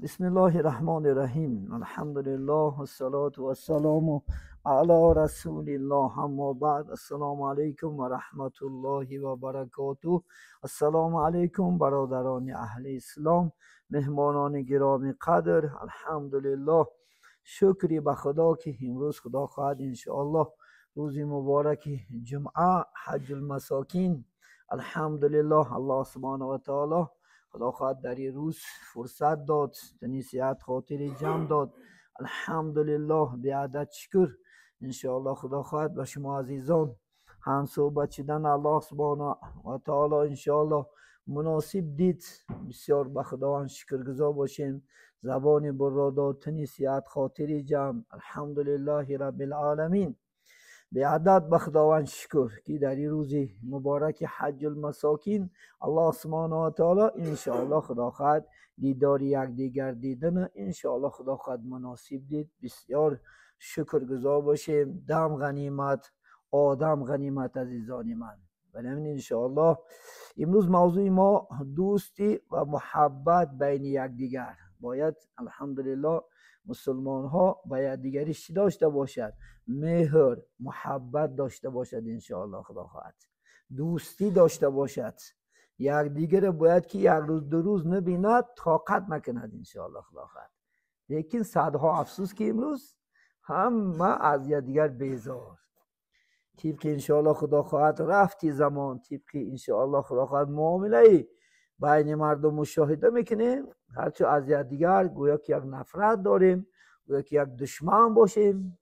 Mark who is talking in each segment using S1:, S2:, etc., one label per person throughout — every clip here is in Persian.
S1: بسم الله الرحمن الرحیم. الحمد لله والصلاة والسلام علی رسول الله. اما بعد، السلام علیکم و رحمت الله و برکاته. السلام علیکم برادران اهل اسلام، مهمانان گرامی قدر. الحمدلله، شکری به خدا که امروز خدا خواهد انشاءالله روز مبارک جمعه حج المساکین. الحمدلله، الله سبحانه و تعالی خدا خواهد در این روز فرصت داد، تنیسیت خاطر جمع داد. الحمدلله، بیعدد شکر. انشاءالله خدا خواهد به شما عزیزان هم صحبت شدن الله سبحانه و تعالی انشاءالله مناسب دید. بسیار به خداوند شکرگزار باشیم. زبان برا داد، تنیسیت خاطر جمع. الحمدلله رب العالمین. به عدد به خداوند شکر که در این روز مبارک حج المساکین الله سبحانه و تعالی انشاءالله خدا خواهد دیدار یکدیگر دیدن انشاءالله خدا خواهد مناسب دید. بسیار شکرگزار باشیم. دم غنیمت، آدم غنیمت عزیزان من. بنابراین انشاءالله امروز موضوع ما دوستی و محبت بین یکدیگر. باید الحمدلله مسلمان ها به یکدیگری چی داشته باشد؟ مهر، محبت داشته باشد. انشاءالله خدا خواهد دوستی داشته باشد. یکدیگر باید که یک روز دو روز نبیند طاقت نکند. انشاءالله خدا خواهد. لیکن صدها افسوس که امروز همه از یکدیگر بیزار. طبق انشاءالله خدا خواهد رفتی زمان، طبق انشاءالله خدا خواهد معامله بین مردم مشاهده میکنیم. هرچه از یکدیگر گویا که یک نفرت داریم، گویا که یک دشمن باشیم،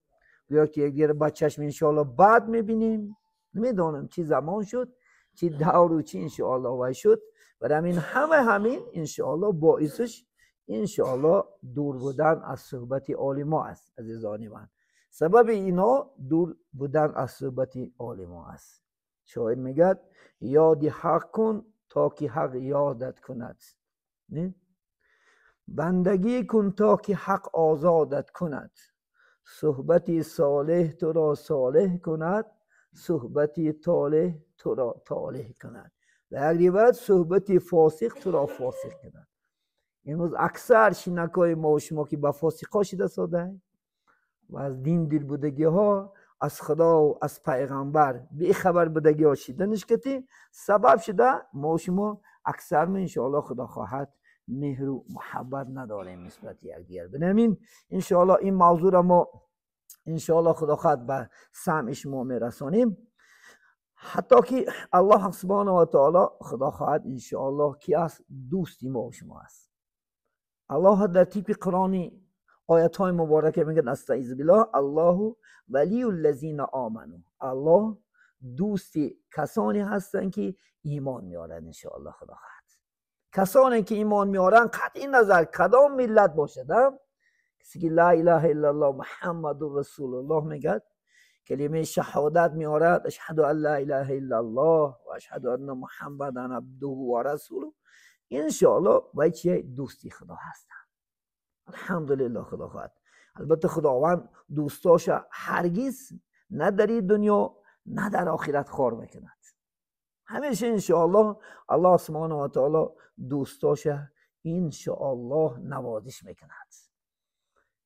S1: گویا که یک دیگر با چشم انشاءالله بد میبینیم. نمیدونم چی زمان شد، چی دور و چی انشاءالله وای شد. برای همین انشاءالله باعثش انشاءالله دور بودن از صحبت عالما است عزیزان من. سبب اینا دور بودن از صحبت عالما است. شاعر میگه یاد حق کن تا که حق یادت کند، نه؟ بندگی کن تا که حق آزادت کند. صحبت صالح تو را صالح کند، صحبت طالح تو را طالح کند. و یک روایت صحبت فاسق تو را فاسق کند. امروز اکثر شینکای ما و شما که با فاسقا شده ساده و از دین دل بودگی ها، از خدا و از پیغمبر بی خبر بودگی ها شدنش کتی سبب شده ما و شما اکثر من انشاءالله خدا خواهد مهر و محبت نداریم نسبت یکدیگر. بنابراین انشاءالله این موضوع را ما انشاءالله خدا خواهد به سمع شما میرسانیم، حتی که الله سبحانه و تعالی خدا خواهد انشاءالله کی است؟ دوستی ما و شما است. الله در طیب قرآنی آیت های مبارکه میگن استعیذ بالله الله ولی الذین آمنوا. الله دوستی کسانی هستند که ایمان میارن انشاءالله خدا خواهد. کسانی که ایمان میارن قطعی نظر کدام ملت باشد، کسی که لا اله الا الله محمد رسول الله میگه، کلمه شهادت میارد اشهد ان لا اله الا الله و اشهد ان محمدا عبده و رسوله، انشاءالله و چیه؟ دوستی خدا هستند. الحمدلله خدا خواهد. البته خداوند دوستاش هرگز نه در این دنیا نه در آخرت خوار میکند. همیشه انشاءالله الله سبحانه و تعالی دوستاش انشاءالله نوازش میکند.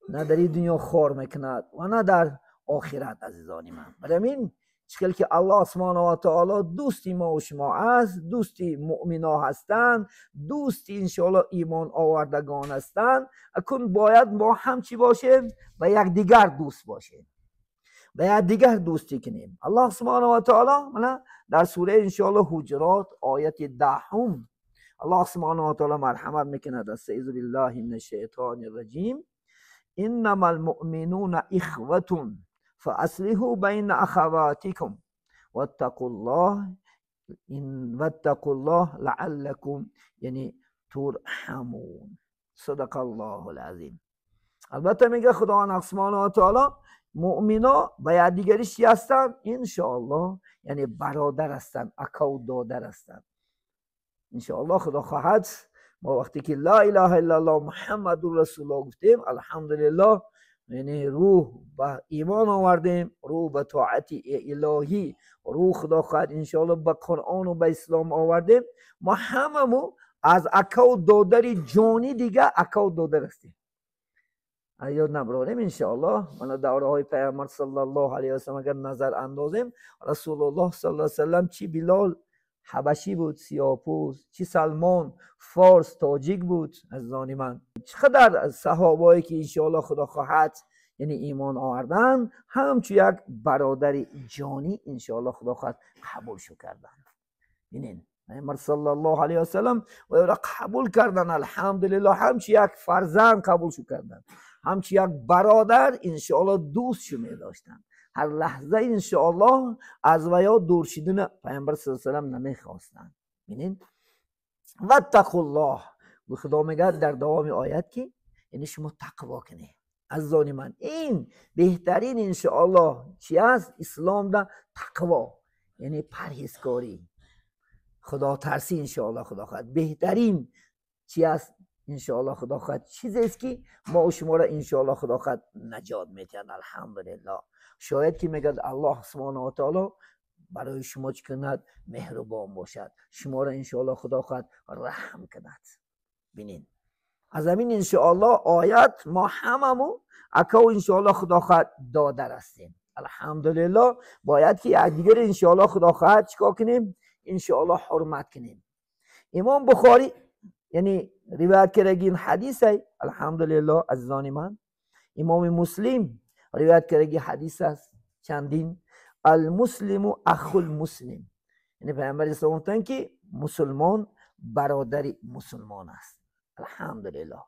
S1: نه در این دنیا خوار میکند و نه در آخرت عزیزانی من. برای این چکل که الله سبحانه و تعالی دوستی ما و شما است، دوستی مؤمنا هستند، دوستی انشاءالله ایمان آوردگان هستند، اکنون باید ما هم چی باشیم؟ و یک دیگر دوست باشیم، و یک دیگر دوستی کنیم. الله سبحانه و تعالی در سوره انشاءالله حجرات آیت 10 الله سبحانه و تعالی مرحمت میکند. استعوذ بالله من الشیطان الرجیم. انما المؤمنون اخوة فاصلحوا بین اخواتکم واتقوا الله لعلکم یعنی ترحمون. صدق الله العظیم. البته میگه خداوند سبحانه و تعالی مؤمنا به یکدیگری چی هستند؟ انشاءالله یعنی برادر هستند، اکا و دادر هستند. انشاءالله خدا خواهد ما وقتی که لا اله الا الله محمد رسول الله گفتیم الحمدلله یعنی روح به ایمان آوردیم، روح به طاعت الهی، روح خدا خواهد انشاءالله به قرآن و به اسلام آوردیم. ما هممون از اکا و دادر جانی دیگه اکا و دادر هستیم. یاد نبراریم انشاءالله. من دوره های پیامبر صلی الله علیه و سلم اگر نظر اندازیم، رسول الله صلی الله علیه و سلم چی بلال حبشی بود سیاه‌پوست، چی سلمان فارس تاجیک بود. از زانی من چقدر صحابایی که انشاءالله خدا خواهد یعنی ایمان آوردن همچو یک برادر جانی انشاءالله خدا خواهد قبول شو کردن. ببینین پیامبر صلی الله علیه و سلم و را قبول کردن، الحمدلله. همچو یک فرزند قبول شو کردن، همچو یک برادر انشاءالله دوست شو می داشتن. هر لحظه انشاءالله از ویا دور شدن پیامبر صلی الله علیه و سلم نمیخواستن. ببینین واتقوا الله، و خدا میگه در دوام آیت که یعنی شما تقوا کنید. عزیزان من این بهترین انشاءالله چی است؟ اسلام ده تقوا یعنی پرهیزکاری، خدا ترسی انشاءالله خدا خواهد. بهترین چی است انشاءالله خدا خواهد؟ چیزی است که ما و شما را انشاءالله خدا خواهد نجات میتن. الحمدلله. شاید که میگه الله سبحانه و تعالی برای شما چی کند؟ مهربان باشد، شما را انشاءالله خدا خواهد رحم کند. ببینین از همین انشاءالله آیت ما هممون اکاو انشاءالله خدا خواهد دادر هستیم. الحمدلله. باید که یک دیگر انشاءالله خدا خواهد چیکار کنیم؟ انشاءالله حرمت کنیم. امام بخاری یعنی روایت کرده این حدیث ہے الحمدلله عزیزان من. امام مسلم روایت کرده حدیث است چندین. المسلم اخو المسلم، یعنی پیامبر اسلام گفتن که مسلمان برادر مسلمان است. الحمدلله.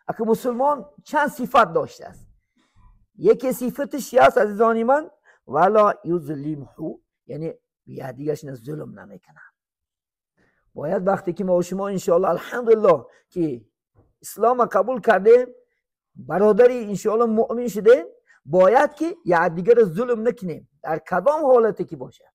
S1: اگه مسلمان چند صفت داشته است، یکی صفتش است عزیزان من ولا یظلمه، یعنی به دیگرش ظلم نمیکنه. باید وقتی که ما و شما انشاءالله الحمدلله که اسلام قبول کرده، برادری انشاءالله مؤمن شده، باید که یک دیگر ظلم نکنیم در کدام حالتی که باشه.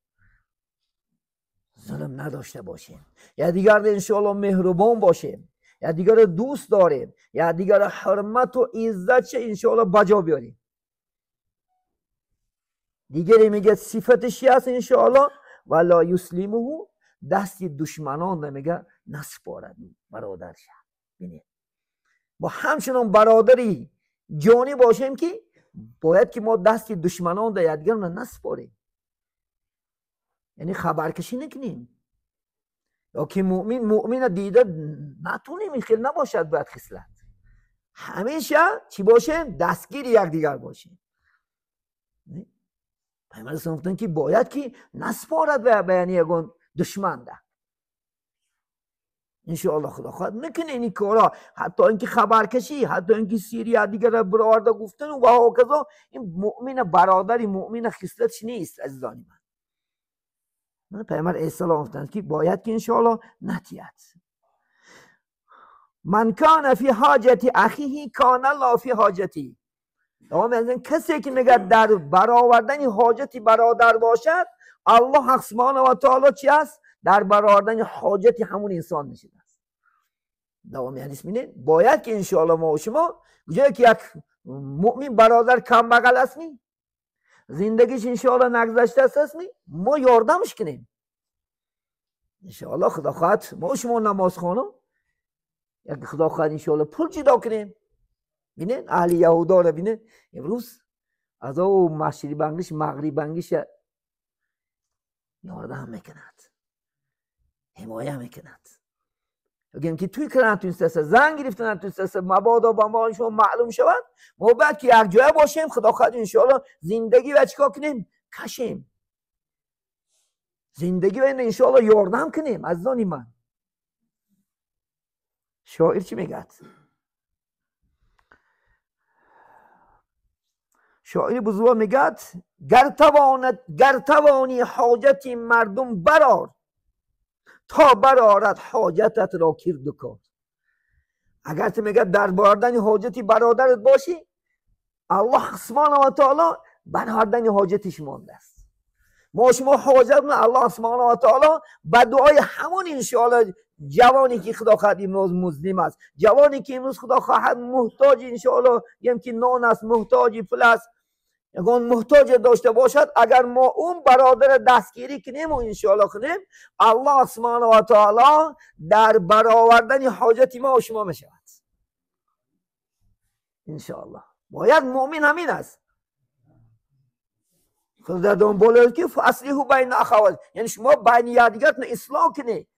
S1: ظلم نداشته باشیم، یا دیگر انشاءالله مهربان باشیم، یا دیگر دوست داریم، یا دیگر حرمت و عزت انشاءالله بجا بیاریم. دیگری میگه صفتش هست انشاءالله ولا یسلمه، دست دشمنان نمیگه نسپارد برادرش. ببینید با همچنان برادری جانی باشیم که باید که ما دست دشمنان در یادگر نسپاریم، یعنی خبرکشی نکنیم. یا که مؤمن دیده نتونیم، این خیلی نباشد. باید خصلت همیشه چی باشه؟ دستگیر یکدیگر باشیم. پیامبر اسلام گفتن که باید که نسپارد به یعنی یگان دشمن ده. انشاءالله خدا خواهد نکنه این کارا، حتی اینکه خبرکشی، حتی اینکه سیری دیگر برآورده گفتن و هاکذا. این مؤمن برادری مؤمن خصلتش نیست عزیزان من. پیامبر اسلام گفتن که باید که انشاءالله نتیت. من کان فی حاجت اخیه کان الله فی حاجتی. کسی که میگه در برآوردن حاجت برادر باشد، الله حق سبحانه و تعالی چی است؟ در برآوردن حاجت همون انسان نشده است. دوام حدیث میگه باید که انشاءالله ما و شما جایی که یک مؤمن برادر کم بغل است می زندگیش انشاءالله نگذشته است می ما یاردمش کنیم. انشاءالله خدا خواهد ما و شما نماز خوانم، یک خدا خواهد انشاءالله پول جدا کنیم. بینین اهل یهودا رو بینین امروز از او مشرقی بنگلیش مغربی بنگلیش یاردم میکند، حمایه میکند. بگیم که توی کرن تو استرس زنگ گرفتن تو استرس مبادا با ما شما معلوم شود، ما باید که یک جای باشیم. خدا خواهد انشاءالله زندگی و چیکار کنیم؟ کشیم زندگی و انشاءالله یاردم کنیم. عزیزان من شاعر چی میگه؟ شاعر بزرگ میگه گر توانی حاجت مردم برار، تا برارد حاجتت را کرد و کار. اگر تو میگه در بردن حاجتی برادرت باشی، الله سبحانه و تعالی برآوردن حاجتش مانده است. ما شما حاجت الله سبحانه و تعالی به دعای همون انشاءالله جوانی که خدا خواهد امروز مظلم است، جوانی که امروز خدا خواهد محتاج انشاءالله، یعنی که نان است، محتاج پول است، یگان محتاج داشته باشد، اگر ما اون برادر دستگیری کنیم و انشاءالله کنیم، الله سبحانه و تعالی در برآوردن حاجت ما و شما میشود انشاءالله. باید مؤمن همین است. خدا در دنبال که فاصله بین اخوات، یعنی شما بین یادگارتون اصلاح کنی.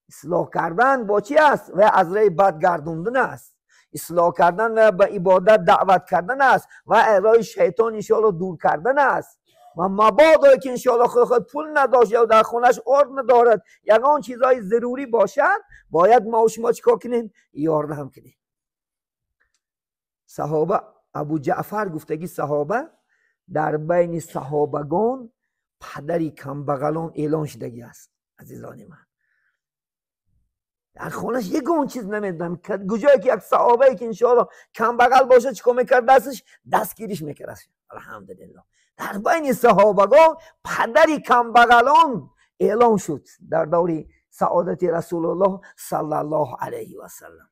S1: اصلاح کردن با چی است؟ و از راه بد گردوندن است. اصلاح کردن و به عبادت دعوت کردن است و راه شیطان انشاءالله دور کردن است. و مبادا که انشاءالله خود پول نداشت یا در خونش آرد ندارد، یگان چیزهای ضروری باشد، باید ما و شما چیکار کنیم؟ یاردم کنیم. صحابه، ابو جعفر گفتگی صحابه در بین صحابگان پدری کمبغلان اعلان شدگی است. عزیزان من، در خونش یگان چیز نمیدن، گویا که یک صحابه که انشاءالله کمبغل باشه چیکار میکرد؟ دستگیریش میکرد. الحمدلله در بین صحابگان پدری کمبغلان اعلان شد در دور سعادت رسول الله صلی الله علیه و سلم.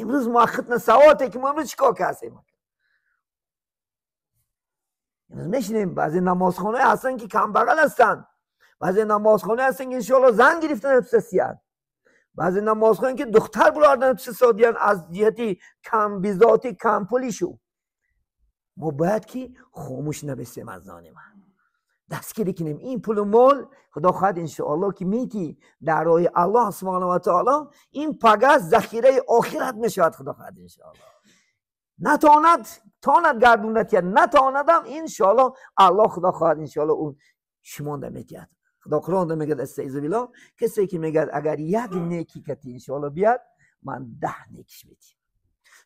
S1: امروز ما ختم سعادت که ما امروز چیکار کردیم؟ امروز میشینیم بعضی نمازخانه هستن که کمبغل هستن، بعضی نمازخانه هستن که انشاءالله زن گرفتن اقتصادیان، بعضی نمازخانه که دختر بردن اقتصادیان از جهتی کم بیزاتی کم پولی شو. ما باید که خاموش نبسیم از آن من، دستگیری کنیم. این پول و مال خدا خواهد انشاءالله که میتی در راه الله سبحانه و تعالی این پگاه ذخیره آخرت میشود. خدا خواهد انشاءالله تاند گردوندت یا نتاندم انشاءالله الله خدا خواهد انشاءالله اون شمانده میتید. خدا قرآن میگه استعاذ بالله، کسی که میگه اگر یک نیکی کتی انشاءالله بیاد من 10 نیکیش میتیم.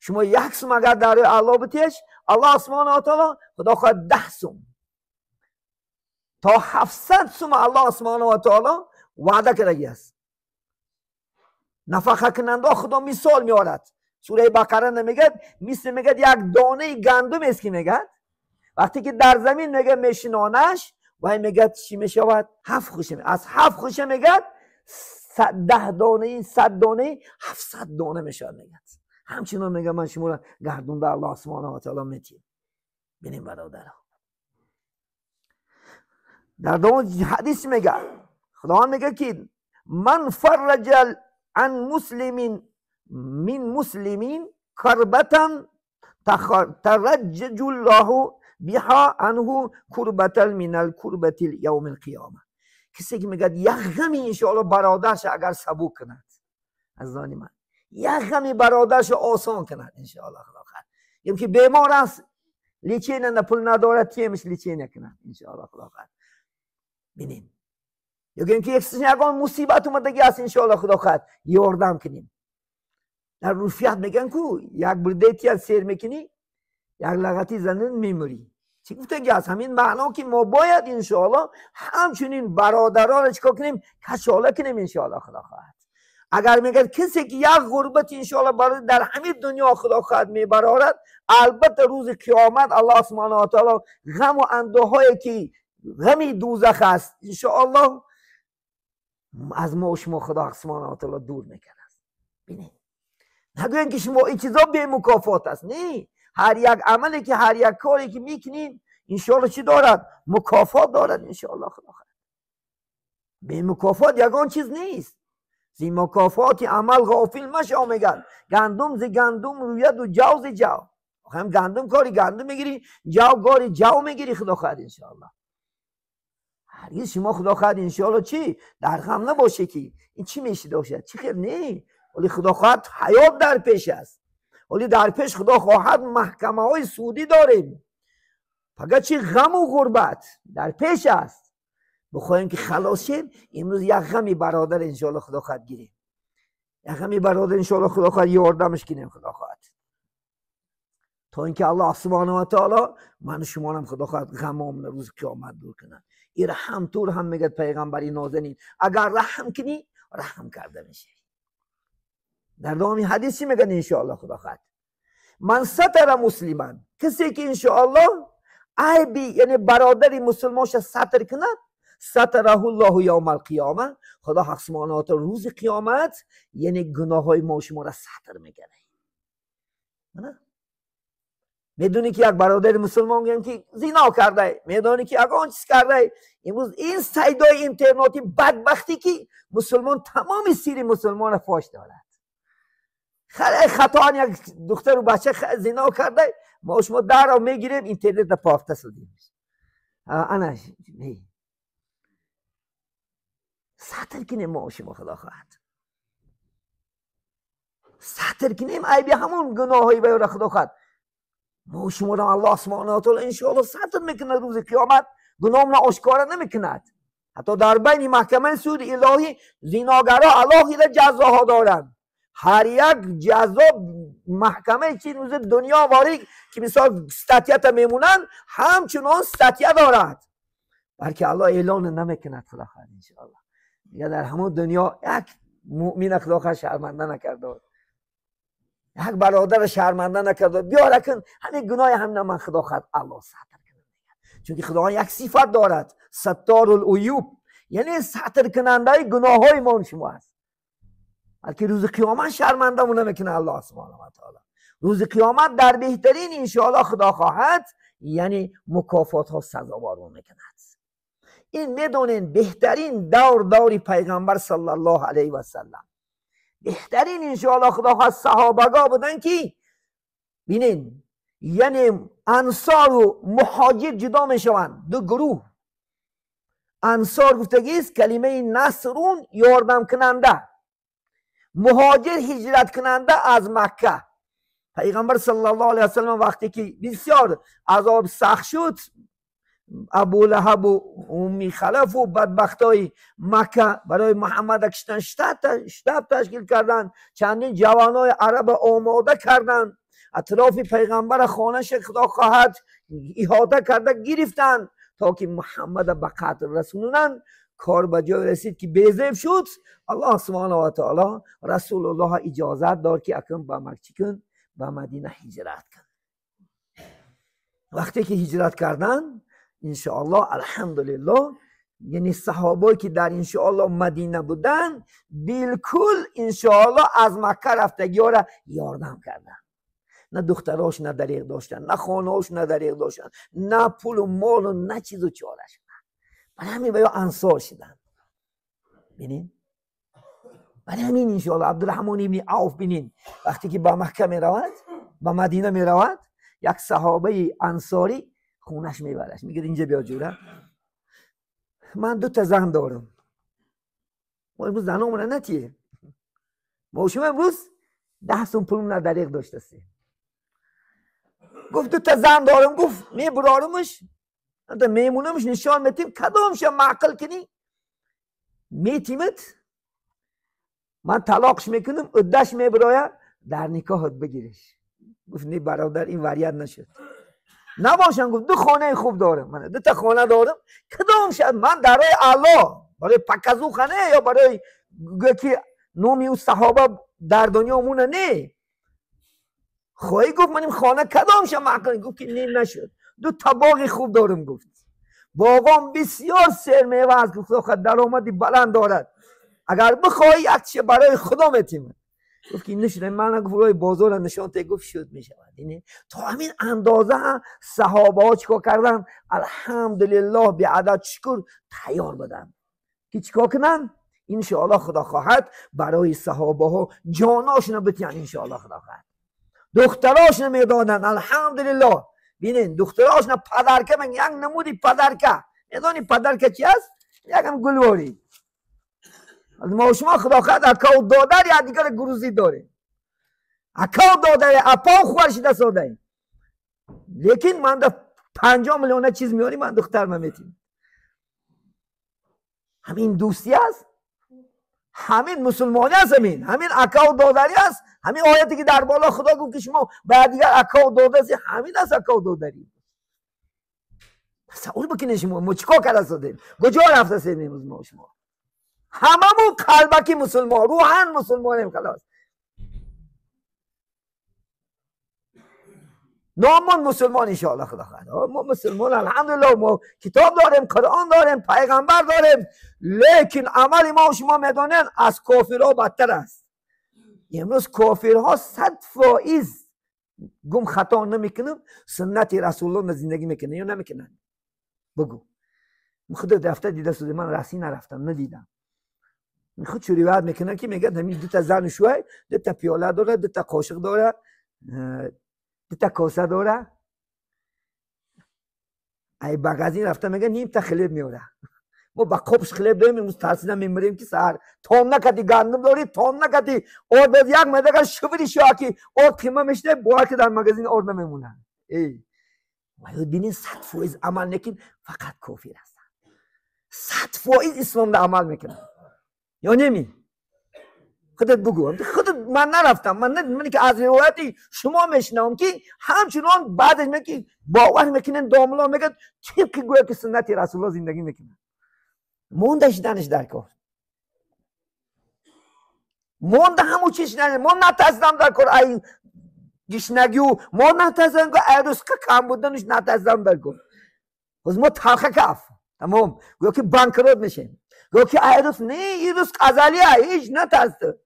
S1: شما یک سوم اگر در الله بتیش، الله سبحانه و تعالی خدا خواهد 10 سوم تا 700 سوم الله سبحانه و تعالی وعده کرده است. نفقه کننده خدا مثال میارد. سوره بقره نمیگه میگه یک دانه گندم است که میگه وقتی که در زمین میگه میشنانش و میگه چی میشود؟ 7 خوشه. از 7 خوشه میگه 10 دانه 100 دانه 700 دانه میشود. میگه همچنان میگه من شما را گردونده الله سبحانه و تعالی میتیم. ببینیم برادرها در دوم حدیث میگه خدا میگه که من فرج عن مسلمین من مسلمین کربتا ترجج الله بها عنه کربتا من الکربت یوم القیامه. کسی که میگه یک غمی انشاءالله برادرش اگر سبو کند، از آن من یک غمی برادرش آسان کند انشاءالله خدا خواهد. یم که بیمار است لیچین پول ندارد تیمش لیچین نکند انشاءالله خدا خواهد. ببینیم یا که یکان مصیبت اومدگی است انشاءالله خدا خواهد یاردم کنیم. در روفیت میگن کو یک بردیتی از سیر میکنی یک لغتی زنن میموری. چی گفتگی است؟ همین معنا که ما باید انشاءالله همچنین برادران چیکار کنیم؟ کشاله کنیم انشاءالله خدا خواهد. اگر میگه کسی که یک غربت انشاءالله برای در همین دنیا خدا خواهد میبرارد، البته روز قیامت الله سبحانه و تعالی غم و اندوهایی که غمی دوزخ است انشاءالله از ما و شما خدا سبحانه و تعالی دور میکنه. ببینید نگوین که شما این چیزا به مکافات است. نه، هر یک عملی که هر یک کاری که میکنین انشاءالله چی دارد؟ مکافات دارد انشاءالله خدا خواهد. به مکافات یگان چیز نیست. زی مکافات عمل غافل مشو میگن. گندم زی گندم روید و جو زی جو. هم گندم کاری گندم میگیری، جو کاری جو میگیری خدا خواهد انشاءالله. هرگز شما خدا خواهد انشاءالله چی؟ در غم نباشه که این چی میشه داشته چی خیر. نه، ولی خدا خواهد حیات در پیش است. ولی در پیش خدا خواهد محکمه های سودی داریم. فقط چی غم و غربت در پیش است. بخواهیم که خلاص شیم. امروز یک غمی برادر انشاءالله خدا خواهد گیریم. یک غمی برادر انشاءالله خدا خواهد یاردمش کنیم خدا خواهد. تا اینکه الله سبحانه و تعالی من و شما هم خدا خواهد غمام روز قیامت دور کنه. این رحم طور هم میگه پیغمبری نازنین اگر رحم کنی رحم کرده میشه. در دومی حدیث چی میگن انشاءالله خدا خواهد؟ من ستر مسلمان، کسی که انشاءالله عیبی یعنی برادری مسلمانش ستر کند، ستره الله یوم القیامه، خدا حق سبحانه و تعالی روز قیامت یعنی گناه های ما شما را ستر میکنه. میدونی که یک برادر مسلمان میگم که زنا کرده، میدونی که اگه چیز کرده. امروز این سایدای اینترنتی بدبختی که مسلمان تمام سیر مسلمان فاش دارد. خیلی خطا یک دختر و بچه زنا کرده، ما شما در رو میگیریم اینترنت پافته شدیم. انا ساتر کنیم ما شما خدا خواهد. ساتر کنیم ای بیا همون گناهایی باید خدا خواهد. ما شما را الله سبحانه و تعالی انشاءالله ساتر میکنه روز قیامت، گناهمون آشکار نمیکند. حتی در بین محکمه سود الهی زناگرها الهی جزاها دارند. هر یک جزا محکمه چی روز دنیا واری که مثال ستیت میمونن همچنان ستیه دارد، بلکه الله اعلان نمیکند خدا خواهد انشاءالله. یا در همون دنیا یک مؤمن خدا خواهد شرمنده نکرده، یک برادر شرمنده نکرده، بیاره کن همین گناه هم من خدا خواهد الله ساتر کنه. چون خدا یک صفت دارد، ستار العیوب، یعنی ساتر کننده گناه های ما شما است. بلکه روز قیامت شرمنده مون نمیکنه الله سبحانه و تعالی. روز قیامت در بهترین انشاءالله خدا خواهد یعنی مکافات ها سزاوار میکند. این میدونین بهترین دور پیغمبر صلی الله علیه و سلم، بهترین انشاءالله خدا خواهد صحابگاه بودن که بینین یعنی انصار و مهاجر جدا میشوند دو گروه. انصار گفتگیست کلمه نصرون یاردم کننده، مهاجر هجرت کننده از مکه. پیغمبر صلی الله علیه و سلم وقتی که بسیار عذاب سخت شد، ابو لهب و امی خلف و بدبختای مکه برای محمد کشتن شتاب تشکیل کردن، چندین جوانای عرب آماده کردن، اطراف پیغمبر خانش خدا خواهد احاطه کرده گرفتن تا که محمد به قتل رسونن. کار به جای رسید که بیزیب شد. الله سبحانه و تعالی رسول الله اجازت داد که اکنون به مکه کن به مدینه هجرت کن. وقتی که هجرت کردن انشاءالله الحمدلله یعنی صحابایی که در انشاءالله مدینه بودن بالکل انشاءالله از مکه رفتگی ها را یاردم کردن. نه دختراش نه دریغ داشتن، نه خانهاش نه دریغ داشتن، نه پول و مال و نه چیز و چاره شدن. برای همین باید انصار شدن. بینین برای همین انشاءالله عبدالرحمن ابن عوف بینین وقتی که با مکه می رود با مدینه می رود یک صحابه انصاری خونش میبرش، میگه اینجا بیا جوره، من 2 زن دارم. ما امروز زنامون نتیه، ما شما امروز 10 سون پولم ندریغ داشته سی. گفت 2 زن دارم. گفت میبرارمش انت میمونمش نشان میتیم کدامش معقل کنی میتیمت من طلاقش میکنم عدهش میبراید در نکاحت بگیرش. گفت نه برادر این وریت نشد نباشن. گفت 2 خانه خوب دارم، من 2 خانه دارم، کدام شد من برای الله برای پکزو خانه یا برای که نومی و صحابه در دنیا مونه نه. خواهی گفت من این خانه کدام شد معقل. گفت که نه نشد. 2 باغ خوب دارم. گفت باغام بسیار سرمیوه است، گفت درآمدی بلند دارد، اگر بخوای یک برای خدا میتیم. گفت که نشد. من گفت روی بازار نشان ته. گفت شد میشود. اینه تا همین اندازه صحابه ها چیکار کردن الحمدلله به عدد شکر تیار بدن که چیکار کنن انشاءالله خدا خواهد برای صحابه ها جاناشون بتین انشاءالله خدا خواهد. دختراشون میدادن الحمدلله. بینین دختراشون پدرکه، من یک نمودی پدرکه. میدونی پدرکه چی است؟ یکم گلواری. ما شما خدا خواهد اکاو دادر یا دیگر گروزی داره. اکاو دادر اپا خورشی دست داده. لیکن من در 50 میلیون چیز میاری من دختر میتیم. همین دوستی است، همین مسلمانی است، همین اکاو دادری است. همین آیتی که در بالا خدا گفت که شما بعد دیگر اکاو دادری، همین است اکاو دادری. تصور بکنید شما ما چیکار کرده شدیم، کجا رفته سیدیم ما شما هممون قلبکی مسلمان، روحن مسلمانیم خلاص. نامون مسلمان انشاءالله خدا خواهد. ما مسلمان الحمدلله، ما کتاب داریم، قرآن داریم، پیغمبر داریم، لیکن عمل ما شما میدونین از کافرها بدتر است. امروز کافرها 100% گم خطا نمیکنم سنت رسول الله زندگی میکنه یا نمیکنن؟ بگو. خود دفتر دیده سوده من رسی نرفتم ندیدم. خود چوری روایت میکنه که میگه همین دو تا زن شوی، دو تا پیاله داره، دو تا قاشق داره، دو تا کاسه داره. ای بغازی رفته میگه نیم تا خلیب میوره. ما با قبش خلیب داریم امروز ترسیدم میمریم که سر تام نکردی گندم داری تام نکردی اور باز یک مدگه شبری شاکی اور قیمه میشته باور که در مغازین اور نمیمونه. ای ببینید 100% عمل نکن فقط کافر هستن. 100% اسلام در عمل میکنن یا نمی؟ خودت بگو. خودت من نرفتم، من که از روایتی شما میشنم که همچنان بعدش میگه باور میکنن داملا میگه طبق گویا که سنت رسول الله زندگی میکنن. موندش دانش در کار. موند همون چیز نه. من نتازم در کار ای گشنگیو. من نتازم که ایروز که کم بودنش نتازم در کار. از ما تلخه کاف. تمام. گویا که بانکروت میشیم. گویا که ایروز نه ایروز ازالیه هیچ نتازده.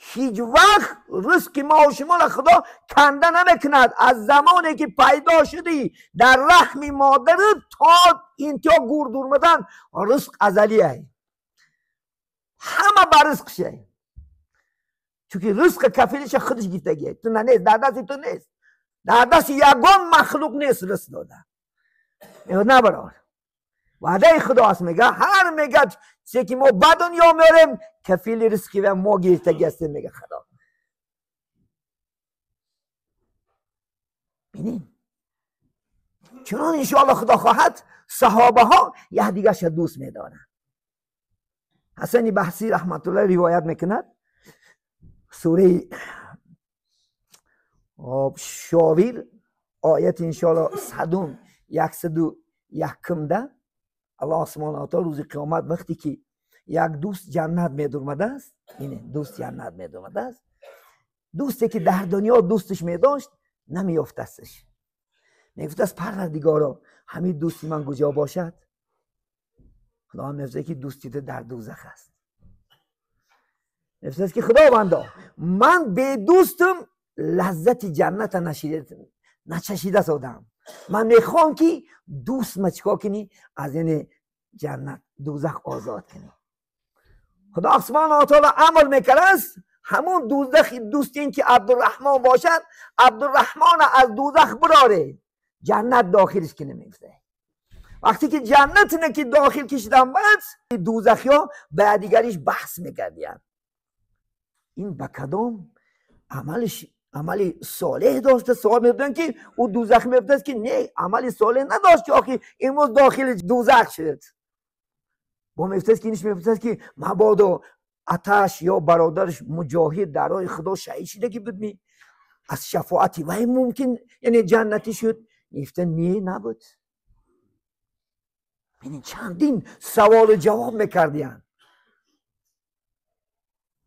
S1: هیچ وقت رزق ما و شما را خدا کنده نمیکند. از زمانی که پیدا شدی در رحم مادر تا اینجا گور دور مدن رزق ازلیه. همه بر رزق شه. چونکه رزق کفیلش خودش گفتگیه. تو نه نیست، در دست تو نیست. در دست یگان مخلوق نیست رزق داده. نه برار. وعده خدا است میگه هر میگه چه که ما به دنیا میاریم کفیل رزقی و ما گرفتگی هستیم میگه خدا. بینیم چنان انشاءالله خدا خواهد صحابه ها یه دیگه شد دوست میدارن. حسن بحثی رحمت الله روایت میکند سوره شاویر آیت انشاءالله 101 الله سبحانه و تعالی روز قیامت وقتی که یک دوست جنت میدرمده است، اینه دوست جنت میدرمده است، دوستی که در دنیا دوستش میداشت نمیافتستش. میگفت از پروردگارا همین دوستی من کجا باشد؟ خدا هم میفته که دوستی در دوزخ است. میفته که خداوندا من به دوستم لذت جنت نچشیده سودم. من میخوام که دوست ما چیکار کنی از این جنت دوزخ آزاد کنی. خدا سبحانه و تعالی امر میکنه است همون دوزخ دوست این که عبدالرحمن باشد عبدالرحمن از دوزخ براره جنت داخلش کنه. میفته وقتی که جنت نه که داخل کشیدن بعد دوزخی ها به دیگریش بحث میکردن این با کدام عمل صالح داشته. سوال میبودن که او دوزخ میبودن که نه عمل صالح نداشت که آخی امروز داخل دوزخ شد. با میبودن که اینش میبودن که مبادا آتش یا برادرش مجاهد در راه خدا شهید شده که بود می از شفاعتی و ممکن یعنی جنتی شد. میبودن نه نبود. ببینید چندین سوال و جواب میکردین.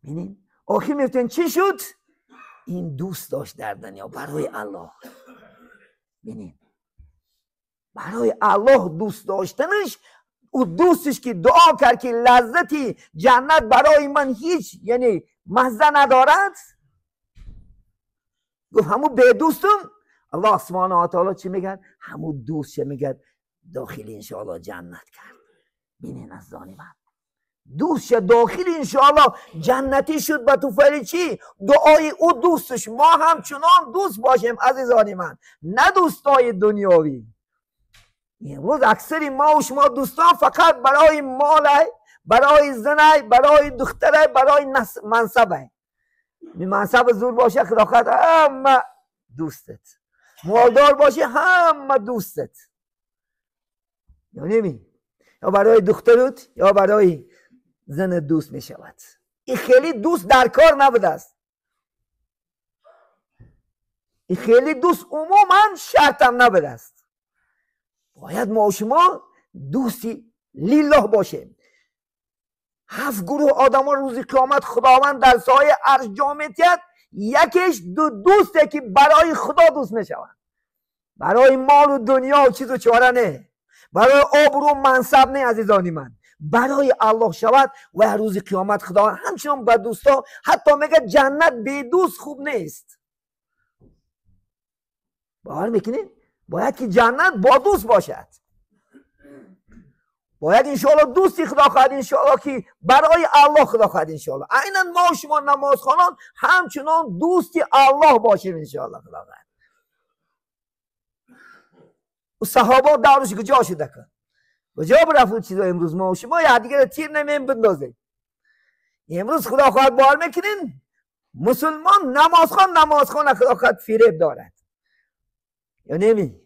S1: ببینید آخر میبودن چی شد؟ این دوست داشت در دنیا برای الله. ببینید برای الله دوست داشتنش او دوستش که دعا کرد که لذتی جنت برای من هیچ یعنی مزه ندارد گفت همون به دوستم الله سبحانه و تعالی چی میگه؟ همون دوست چه میگه؟ داخل انشاءالله جنت کرد. ببینید عزیزان من دوست داخل انشاءالله جنتی شد. با تو فعل چی؟ دعای او دوستش ما هم چنان دوست باشیم عزیزان من نه دوستای دنیاوی. امروز اکثری ما و شما دوستان فقط برای مال، برای زن، برای دختر، برای منصب. منصب زور باشه خدا خواهد همه دوستت، مالدار باشه همه دوستت. یا نمی یا برای دخترت یا برای زن دوست می شود. این خیلی دوست در کار نبوده است. این خیلی دوست عموما شرط هم نبوده است. باید ما و شما دوستی لیله باشیم. 7 گروه آدم ها روز قیامت خداوند در سایه عرش جا می‌آورد. یکیش دوسته که برای خدا دوست می شود. برای مال و دنیا و چیز و چاره نه. برای آبرو و منصب نه عزیزانی من. برای الله شود و روز قیامت خدا همچنان با دوستا حتی میگه جنت بی دوست خوب نیست. باور میکنین؟ باید که جنت با دوست باشد. باید انشاءالله دوستی خدا خواهد، انشاءالله که برای الله خدا خواهد انشاءالله. عیناً ما و شما نمازخوانان همچنان دوستی الله باشیم انشاءالله خدا خواهد. و صحابه دورش کجا شده کن؟ کجا برفت چیزا امروز ما و شما یا دیگر تیر نمیم بندازیم. امروز خدا خواهد باور میکنین مسلمان نمازخوان خدا خواهد فریب دارد یا نمی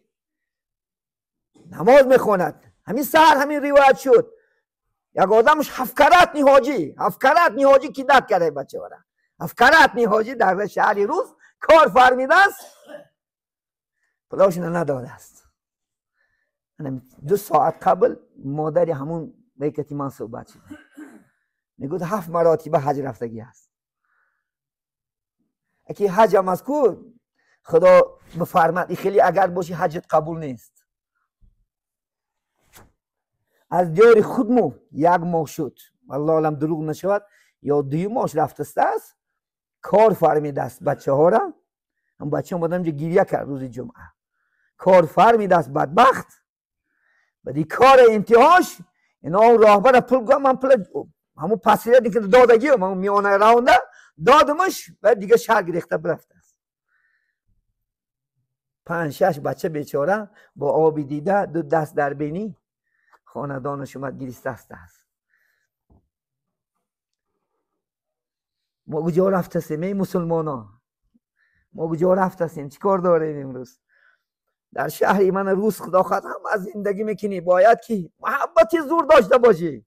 S1: نماز میخواند. همین سر همین روایت شد یک آدمش هفکرت نیحاجی که داد کرده بچه ورا هفکرت نیحاجی در شهری روز کار فرمیده است پلاش نداده است. 2 ساعت قبل مادری همون بیکتی من صحبت شد میگود 7 مراتبه حج رفتگی است. اگه حج هم از کو خدا بفرماد خیلی اگر باشی حجت قبول نیست. از دیار خودمو 1 ماه شد والله علم دروغ نشود یا 2 ماه رفته است کار فرمیده است بچه ها را. هم بچه هم بودم گریه کرد روز جمعه کار فرمیده است بدبخت بدی کار انتهاش اینا راهبر پول گفتم من پول همون پسیره دیگه دادگی همون میانه راونده دادمش و دیگه شهر گرفته برفته است. 5-6 بچه بیچاره با آبی دیده 2 دست در بینی خاندانش اومد گریسته است. ما کجا رفته سیم ای مسلمانا؟ ما کجا رفته سیم؟ چیکار داریم امروز؟ در شهری من روز خدا خواهد هم از زندگی میکنی باید که محبتی زور داشته باشی.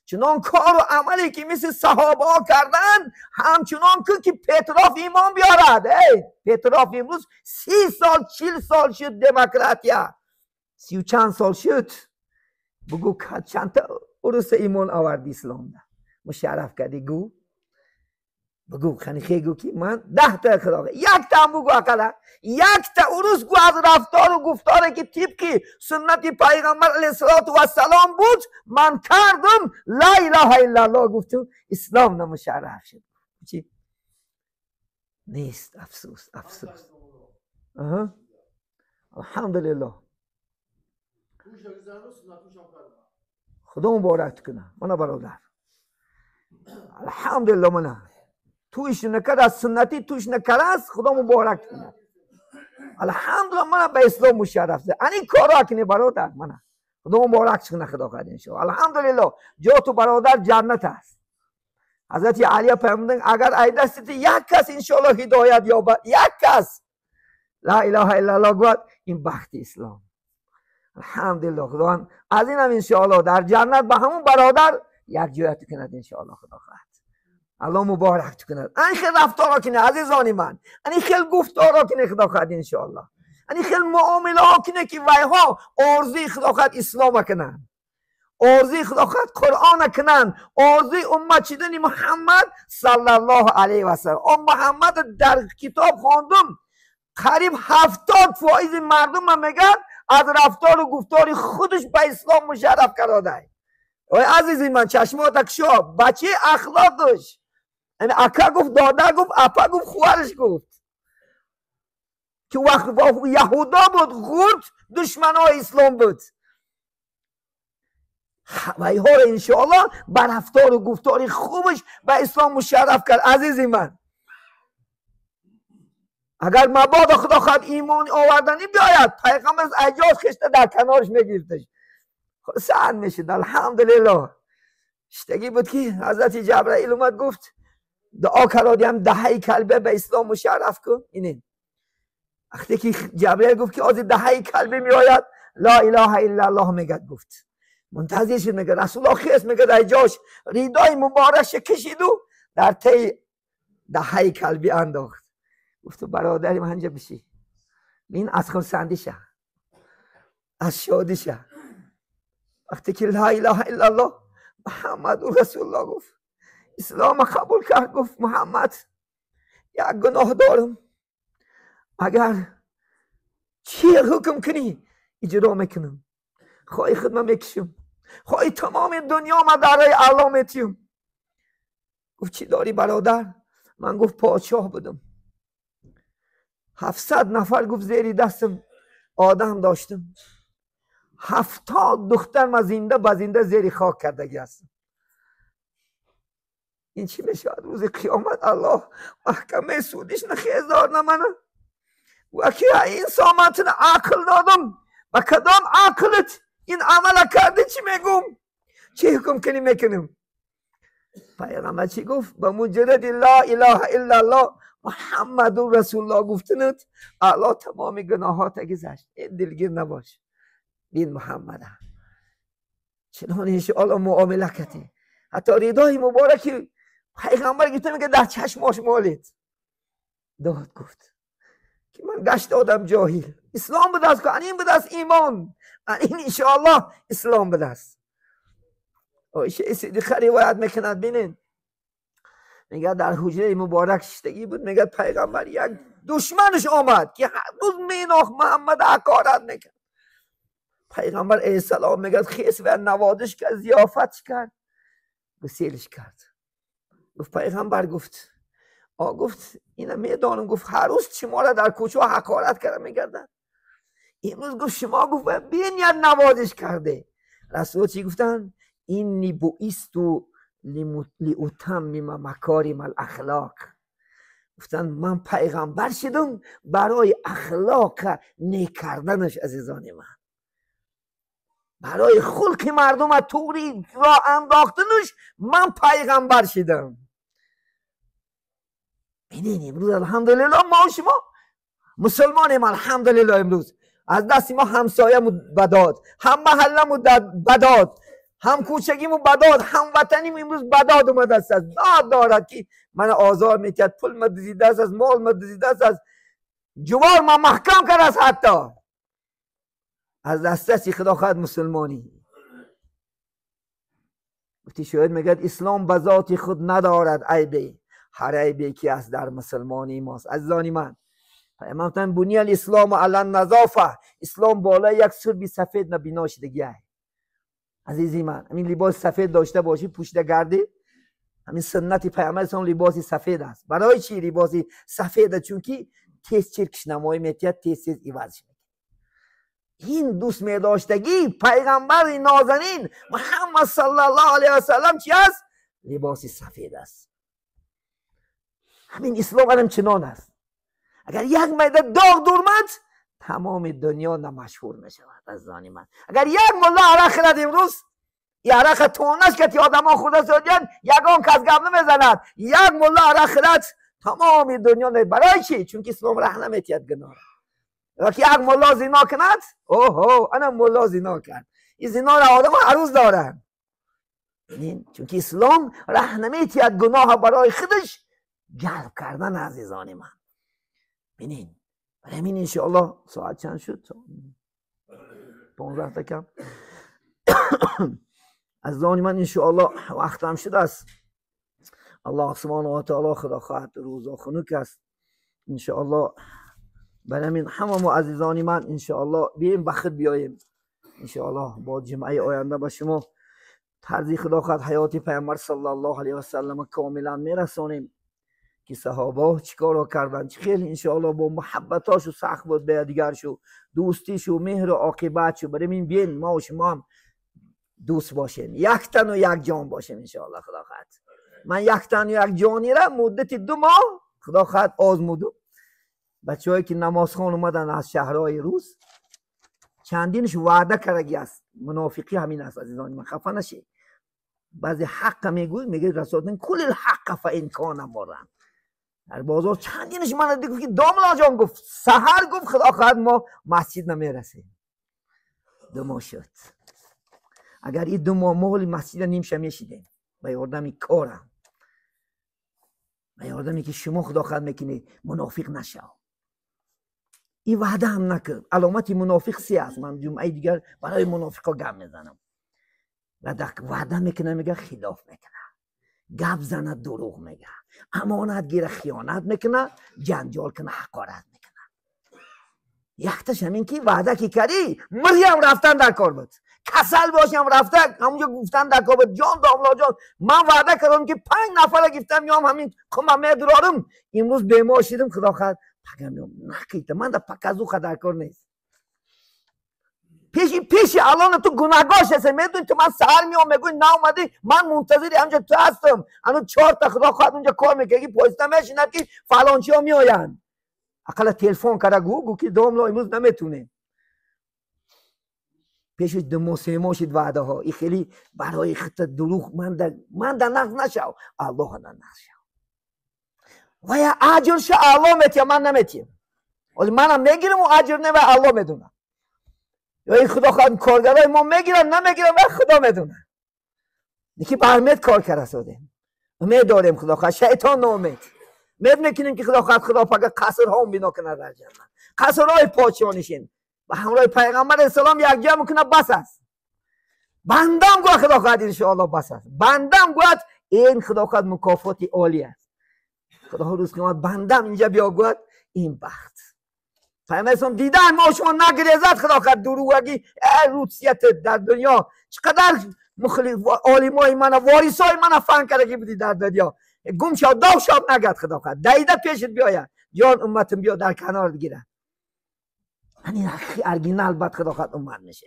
S1: چنان کار و عملی که مثل صحابه ها کردن همچنان که پتروف ایمان بیارد. پتروف امروز 30 سال 40 سال شد دموکراتیا 30 و چند سال شد. بگو چند تا عروس ایمان آوردی اسلام ده مشرف کردی گو بگو خیلی گو که من 10 تا خدا 1 تا هم بگو اقلا 1 تا عروس گو از رفتار و گفتاره که طبق سنت پیغمبر علیه السلام بود من کردم لا اله الا الله گفتم اسلام نمشرف شد. چی؟ نیست. افسوس الحمدلله خدا مبارک کنه منو برادر الحمدلله منو توش نکرد از سنتی توش نکرد است خدا مبارک کنه الحمدلله منو به اسلام مشرف ده این کارا کنه برادر منو خدا مبارک کنه خدا خواهد انشاءالله. الحمدلله جا تو برادر جنت است. حضرت علی فرمودند اگر ای دست 1 کس انشاءالله هدایت یابد 1 کس لا اله الا الله گفت این بخت اسلام. الحمدلله خدا از این هم انشاءالله در جنت با همون برادر یک جایت کند انشاءالله خدا خواهد. الله مبارک کند. این خیلی رفتارا کنه عزیزانی من. این خیلی گفتارا کنه خدا خواهد انشاءالله. این خیلی معامله ها کنه که ویها ارزی خدا خواهد اسلام کنن. ارزی خدا خواهد قرآن کنن. ارزی امت چیدن محمد صلی الله علیه و سلم. محمد در کتاب خواندم قریب 70% مردم هم میگن از رفتار و گفتار خودش به اسلام مشرف کرده. وای عزیزی من چشماتک شو بچه اخلاقش یعنی اکا گفت داده گفت اپا گفت خوارش گفت که وقت یهودا بود غرد دشمن های اسلام بود و ای ها را انشاءالله بر رفتار و گفتار خوبش به اسلام مشرف کرد. عزیزی من اگر مبادا خدا خواهد ایمان آوردنی بیاید پیغمبر از اجاز خشته در کنارش میگیرتش سعد میشد. الحمدلله شتگی بود که حضرت جبرائیل اومد گفت دعا کردیم دهه کلبه به اسلام مشرف کن. اینه وقتی که جبرائیل گفت که از دهه کلبه میآید لا اله الا الله میگد گفت منتظر شد میگه رسول الله خیست میگه در جاش ریدای مبارش کشید و در تی دهه کلبی انداخت. گفت برادری من هنجا بشی این از خرسندی شه از شادی شه. وقتی که لا اله الا الله محمد رسول الله گفت اسلام قبول کرد گفت محمد یک گناه دارم اگر چی حکم کنی اجرا میکنم خواهی خدمت میکشم خواهی تمام دنیا ما دارای الله میتیم. گفت چی داری برادر؟ من گفت پادشاه بودم 700 نفر گفت زیری دستم آدم داشتم، 70 دختر زنده بزنده زیر خاک کردگی هستم. این چی میشه روز قیامت؟ الله محکمه سودش نخیزار نمانه و که این سامتن عقل دادم و کدام عقلت این عمل کرده چی میگم؟ چی حکم کنی میکنم؟ پیغمبر چی گفت؟ به مجرد لا اله الا الله محمد رسول الله گفتنت الله تمام گناهات گذشت. دلگیر نباش، دین محمد چنان انشاءالله معامله کتی. حتی ردای مبارکی پیغمبر گفته میگه در چشماش مالید داد گفت که من گشت آدم جاهل اسلام به دست کن، این به دست ایمان، این انشاءالله اسلام به دست. عایشه صدیقه روایت میکند بینین میگه در حجره مبارک شدگی بود، میگه پیغمبر یک دشمنش آمد که هر روز میناخت محمد حقارت میکرد. پیغمبر علیه السلام میگه خیس و نوازش کرد، ضیافت کرد، بسیرش کرد. گفت پیغمبر گفت گفت اینا میدانم، گفت هر روز شما را در کوچه حقارت کرده میگردن، امروز گفت شما گفت بین یک نوازش کرده. رسول چی گفتن؟ اینی بوئیستو لی‌اتمم مکارم الاخلاق. گفتن من پیغمبر شدم برای اخلاق نیک کردنش عزیزان من، برای خلق مردم طوری راه انداختنش من پیغمبر شدم. ببینید امروز الحمدلله ما شما مسلمانیم، الحمدلله امروز از دست ما همسایه بداد، هم محله بداد، هم کوچگیمو بداد، هم وطنیم امروز بداد اومده است. داد دارد که من آزار میکرد، پول مدزیده است، از مال مدزیده است، از جوار من محکم کرد است، حتی از دسترسی خدا خواهد مسلمانی. گفتی شاید میگد اسلام به ذات خود ندارد عیبی، هر عیبی که است در مسلمانی ماست. عزیزان من پیامبر بنی الاسلام علی النظافه، اسلام بالای یک سربی سفید نبینا شدگی است. عزیزی من همین لباس سفید داشته باشی پوشیده گردی، همین سنت پیامبر اسلام لباسی سفید است. برای چی لباسی سفید؟ چون که تیز چرکش نمایی میتید، تیز ایواز میکنه. این دوست میداشتگی پیغمبر نازنین محمد صلی الله علیه و سلم چی است؟ لباسی سفید است. همین اسلام هم چنان است. اگر یک میده داغ دورمد تمام دنیا نمشهور میشود. عزیزان من اگر یک ملا عرق خورد امروز، این عرق تونش که تی آدم ها خورده سودیان یکان کس گم نمیزند، یک ملا عرق خورد تمام دنیا نمید. برای چی؟ چون که اسلام راه نمیتید گناه. اگر یک ملا زنا کند، اوه انا ملا زنا کرد، این زنا را آدم ها هر روز دارن. چون که اسلام راه نمیتید گناه برای خودش جلب کردن. عزیزان من ببینین همین انشاءالله ساعت چند شد؟ 15 کم. از زانی من انشاءالله وقتم شده است. الله سبحانه و تعالی خدا خواهد روزا خنک است انشاءالله. برای همه ما عزیزانی من انشاءالله بیایم بخت بیاییم انشاءالله با جمعه آینده با شما طرزی خدا خواهد حیات پیامبر صلی الله علیه و سلم کاملا میرسانیم که صحابه چیکارا کردن، خیلی انشاءالله با محبتاشو سخت بود به دیگرشو، دوستیشو، مهر و عاقبتشو. بریم این بین ما و شما هم دوست باشیم، یک تن و یک جان باشیم انشاءالله. خدا خواهد من یک تن و یک جانی را مدت 2 ماه خدا خواهد آزمودم. بچه‌هایی که نمازخوان اومدن از شهرهای روز چندینش وعده کرگی است. منافقی همین است عزیزان من، خفه نشید. بعضی حق میگوی، میگه رسول کل الحق فان کان مرن. در بازار چندینش من دیگه که داملا جان گفت سحر گفت خدا خواهد ما مسجد نمیرسیم. 2 ماه شد. اگر این 2 ماه مهل مسجد نیم شمیشیدیم به یاردمی کارم، به یاردمی که شما خدا خواهد میکنه منافق نشو. این وعده هم نکرد. علامت منافق 3 است. من جمعه دیگر برای منافقا گم میزنم. وعده میکنه میگه خلاف میکنه، گپ زنه دروغ میگه، امانت گیره خیانت میکنه، جنجال کنه حقارت میکنه. یکتش همین که وعده که کردی مریم رفتن در کار بود، کسل باشم رفته همونجا گفتن در کابل جان داملا جان من وعده کردم که 5 نفر گفتم میام همین خمامه درارم امروز بیمار شدم خدا خد پگم نکیت من در پکازو خدر کار نیست پیشی الان تو گناهگاش هستی میدونی تو من سهر میام میگوی نه اومدی من منتظری همجا تو هستم الان 4 تا خدا خواهد اونجا کار میکنی پوستا میشیند که فلانچی ها میآیند اقلا تلفن کرده گو که داملا امروز نمیتونه پیش 2 ماه 3 ماه شد وعده ها این خیلی برای خط دروغ من در نقض نشو الله در نقض شو و یا اجر شو الله میتیم من نمیتیم ولی منم میگیرم و اجر نه و الله میدونم یا این خدا خواهد کارگرای ما میگیرن نمیگیرن و خدا میدونه یکی برمید کار کرده ساده امید داریم خدا خواهد شیطان نامید مید میکنیم که خدا خواهد خدا پاک قصر ها هم بنا کنه در جنت قصر های پادشاهانشین و همراه پیغمبر اسلام یک جا میکنه بس است بندم گوه خدا خواهد انشاءالله بس است بندم گوه این خدا خواهد مکافات عالی است خدا روز قیامت بندم اینجا بیا گوه این بخت پیغمبر اسلام دیدن ما شما نگریزد خدا خواهد دروغگی روسیت در دنیا چقدر مخالف عالمای من وارثای من فهم کرده که بودی در دنیا گم شد داو شب نگد خدا خواهد دیده پیشت بیاید جان امتم بیا در کنار بگیره یعنی ارگینال بعد خدا خواهد امت میشه